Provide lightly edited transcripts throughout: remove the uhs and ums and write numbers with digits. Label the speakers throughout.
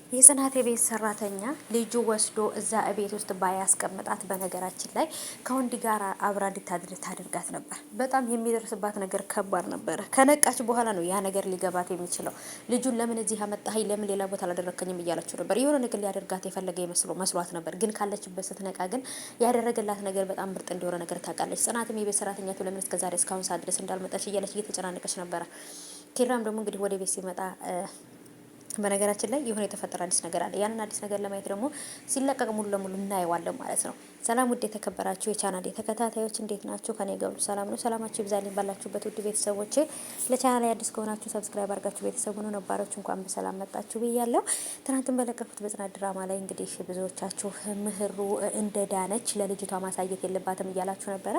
Speaker 1: የጽናት የቤት ሰራተኛ ልጁ ወስዶ እዛ ቤት ውስጥ ባያስቀምጣት በነገራችን ላይ ከወንድ ጋር አብራ እንድታድር ታደርጋት ነበር። በጣም የሚደርስባት ነገር ከባድ ነበረ። ከነቃች በኋላ ነው ያ ነገር ሊገባት የሚችለው። ልጁን ለምን እዚህ አመጣኸኝ፣ ለምን ሌላ ቦታ አላደረከኝም እያለችው ነበር። የሆነ ነገር ሊያደርጋት የፈለገ መስሏት ነበር። ግን ካለችበት ስትነቃ ግን ያደረገላት ነገር በጣም ምርጥ እንደሆነ ነገር ታውቃለች። ጽናትም የቤት ሰራተኛቱ ለምን እስከዛሬ እስካሁን ሰዓት ድረስ እንዳልመጣች እያለች እየተጨናነቀች ነበረ። ኪራም ደግሞ እንግዲህ ወደ ቤት ሲመጣ በነገራችን ላይ የሆነ የተፈጠረ አዲስ ነገር አለ። ያንን አዲስ ነገር ለማየት ደግሞ ሲለቀቅ ሙሉ ለሙሉ እናየዋለን ማለት ነው። ሰላም ውድ የተከበራችሁ የቻናል ተከታታዮች እንዴት ናችሁ? ከኔ ጋር ሁሉ ሰላም ነው። ሰላማችሁ ይብዛልኝ ባላችሁበት ውድ ቤተሰቦቼ። ለቻናል አዲስ ከሆናችሁ ሰብስክራይብ አድርጋችሁ ቤተሰቡ ነው፣ ነባሮች እንኳን በሰላም መጣችሁ ብያለሁ። ትናንትን በለቀኩት በጽናት ድራማ ላይ እንግዲህ ብዙዎቻችሁ ምህሩ እንደዳነች ለልጅቷ ማሳየት የለባትም እያላችሁ ነበረ።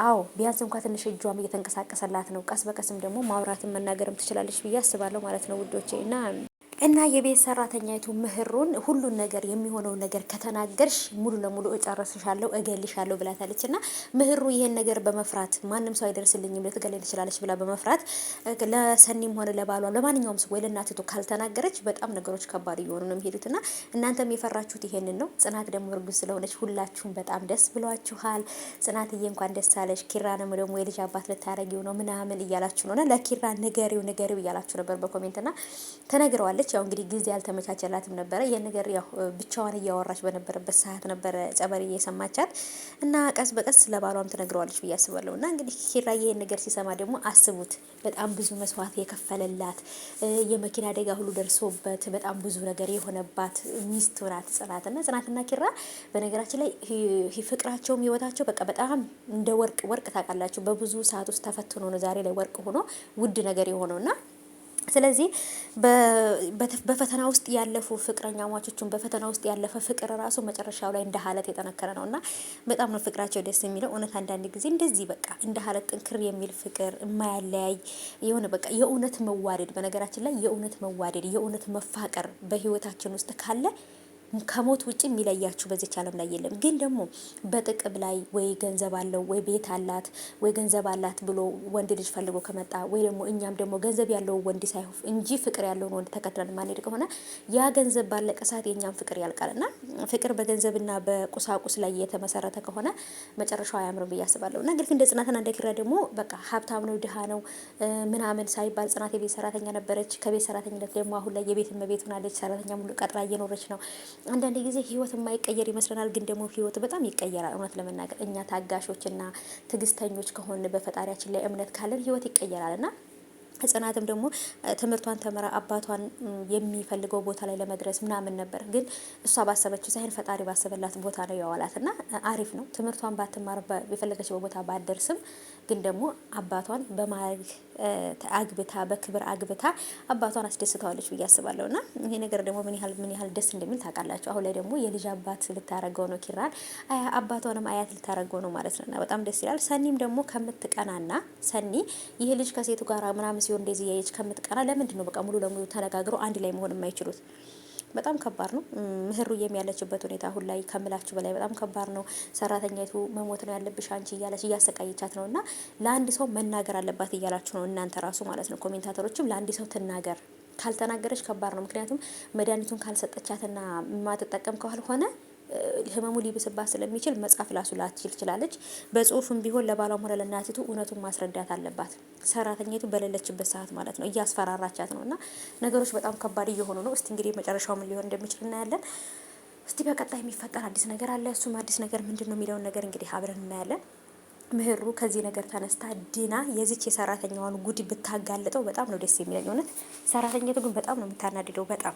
Speaker 1: አዎ ቢያንስ እንኳን ትንሽ እጇም እየተንቀሳቀሰላት ነው። ቀስ በቀስም ደግሞ ማውራትም መናገርም ትችላለች ብዬ አስባለሁ ማለት ነው ውዶቼ እና የቤት ሰራተኛይቱ ምህሩን ሁሉን ነገር የሚሆነውን ነገር ከተናገርሽ ሙሉ ለሙሉ እጨርስሻለሁ፣ እገልሻለሁ ብላታለች። እና ምህሩ ይሄን ነገር በመፍራት ማንም ሰው አይደርስልኝም ልትገለኝ ትችላለች ብላ በመፍራት ለሰኒም ሆነ ለባሏ ለማንኛውም ሰው ወይ ለእናቲቱ ካልተናገረች በጣም ነገሮች ከባድ እየሆኑ ነው የሚሄዱት። እና እናንተም የፈራችሁት ይሄንን ነው። ጽናት ደግሞ እርጉዝ ስለሆነች ሁላችሁም በጣም ደስ ብሏችኋል። ጽናትዬ እንኳን ደስ አለሽ፣ ኪራንም ደግሞ የልጅ አባት ልታረጊው ነው ምናምን እያላችሁ ነው። እና ለኪራ ንገሪው እያላችሁ ነበር በኮሜንት እና ተነግረዋለች። ያው እንግዲህ ጊዜ ያልተመቻቸላትም ነበረ። ይሄን ነገር ያው ብቻዋን እያወራች በነበረበት ሰዓት ነበረ ጸበሪ እየሰማቻት እና ቀስ በቀስ ለባሏም ትነግረዋለች ብዬ አስባለሁ። እና እንግዲህ ኪራዬ ይሄን ነገር ሲሰማ ደግሞ አስቡት፣ በጣም ብዙ መስዋዕት የከፈለላት የመኪና አደጋ ሁሉ ደርሶበት በጣም ብዙ ነገር የሆነባት ሚስት ናት ጽናት። እና ጽናትና ኪራ በነገራችን ላይ ፍቅራቸውም ህይወታቸው በቃ በጣም እንደ ወርቅ ታውቃላችሁ። በብዙ ሰዓት ውስጥ ተፈትኖ ነው ዛሬ ላይ ወርቅ ሆኖ ውድ ነገር የሆነውና ስለዚህ በፈተና ውስጥ ያለፉ ፍቅረኛ ሟቾቹን በፈተና ውስጥ ያለፈ ፍቅር ራሱ መጨረሻው ላይ እንደ ሀለት የጠነከረ ነው እና በጣም ነው ፍቅራቸው ደስ የሚለው። እውነት አንዳንድ ጊዜ እንደዚህ በቃ እንደ ሀለት ጥንክር የሚል ፍቅር የማያለያይ የሆነ በቃ የእውነት መዋደድ፣ በነገራችን ላይ የእውነት መዋደድ የእውነት መፋቀር በህይወታችን ውስጥ ካለ ከሞት ውጭ የሚለያችሁ በዚች ዓለም ላይ የለም። ግን ደግሞ በጥቅም ላይ ወይ ገንዘብ አለው ወይ ቤት አላት ወይ ገንዘብ አላት ብሎ ወንድ ልጅ ፈልጎ ከመጣ ወይ ደግሞ እኛም ደግሞ ገንዘብ ያለው ወንድ ሳይሆን እንጂ ፍቅር ያለውን ወንድ ተከትለን ማንሄድ ከሆነ ያ ገንዘብ ባለቀ ሰዓት የኛም ፍቅር ያልቃልና ፍቅር በገንዘብና በቁሳቁስ ላይ የተመሰረተ ከሆነ መጨረሻው አያምርም ብዬ አስባለሁ። እና እንግዲህ እንደ ጽናትና እንደ ኪራ ደግሞ በቃ ሀብታም ነው ድሃ ነው ምናምን ሳይባል ጽናት የቤት ሰራተኛ ነበረች። ከቤት ሰራተኝነት ደግሞ አሁን ላይ የቤት እመቤት ሆናለች። ሰራተኛ ሙሉ ቀጥራ እየኖረች ነው። አንዳንድ ጊዜ ህይወት የማይቀየር ይመስለናል፣ ግን ደግሞ ህይወት በጣም ይቀየራል። እውነት ለመናገር እኛ ታጋሾችና ትዕግስተኞች ከሆነ በፈጣሪያችን ላይ እምነት ካለን ህይወት ይቀየራልና ጽናትም ደግሞ ትምህርቷን ተምራ አባቷን የሚፈልገው ቦታ ላይ ለመድረስ ምናምን ነበር። ግን እሷ ባሰበችው ሳይሆን ፈጣሪ ባሰበላት ቦታ ነው ያዋላትና አሪፍ ነው። ትምህርቷን ባትማር የፈለገችው ቦታ ባትደርስም ግን ደግሞ አባቷን በማዕረግ አግብታ በክብር አግብታ አባቷን አስደስተዋለች ብዬ አስባለሁ። እና ይሄ ነገር ደግሞ ምን ያህል ደስ እንደሚል ታውቃላችሁ። አሁን ላይ ደግሞ የልጅ አባት ልታረገው ነው ኪራን፣ አባቷንም አያት ልታረገው ነው ማለት ነው። እና በጣም ደስ ይላል። ሰኒም ደግሞ ከምትቀናና ሰኒ ይሄ ልጅ ከሴቱ ጋር ምናምን ሲሆን እንደዚህ ያየች ከምትቀና ለምንድን ነው በቃ ሙሉ ለሙሉ ተነጋግረው አንድ ላይ መሆን የማይችሉት? በጣም ከባድ ነው። ምህሩዬም ያለችበት ሁኔታ አሁን ላይ ከምላችሁ በላይ በጣም ከባድ ነው። ሰራተኛይቱ መሞት ነው ያለብሽ አንቺ እያለች እያሰቃየቻት ነው። እና ለአንድ ሰው መናገር አለባት እያላችሁ ነው እናንተ ራሱ ማለት ነው። ኮሜንታተሮችም ለአንድ ሰው ትናገር፣ ካልተናገረች ከባድ ነው። ምክንያቱም መድኃኒቱን ካልሰጠቻትና የማትጠቀም ካልሆነ ህመሙ ሊብስባት ስለሚችል መጻፍ ላሱ ላትችል ትችላለች። በጽሁፍም ቢሆን ለባሏም ሆነ ለእናቲቱ እውነቱን ማስረዳት አለባት። ሰራተኛይቱ በሌለችበት ሰዓት ማለት ነው፣ እያስፈራራቻት ነው። እና ነገሮች በጣም ከባድ እየሆኑ ነው። እስቲ እንግዲህ መጨረሻው ምን ሊሆን እንደሚችል እናያለን። እስቲ በቀጣይ የሚፈጠር አዲስ ነገር አለ። እሱም አዲስ ነገር ምንድን ነው የሚለውን ነገር እንግዲህ አብረን እናያለን። ምህሩ ከዚህ ነገር ተነስታ ዲና የዚች የሰራተኛዋን ጉድ ብታጋልጠው በጣም ነው ደስ የሚለኝ። እውነት ሰራተኛቱ ግን በጣም ነው የምታናድደው በጣም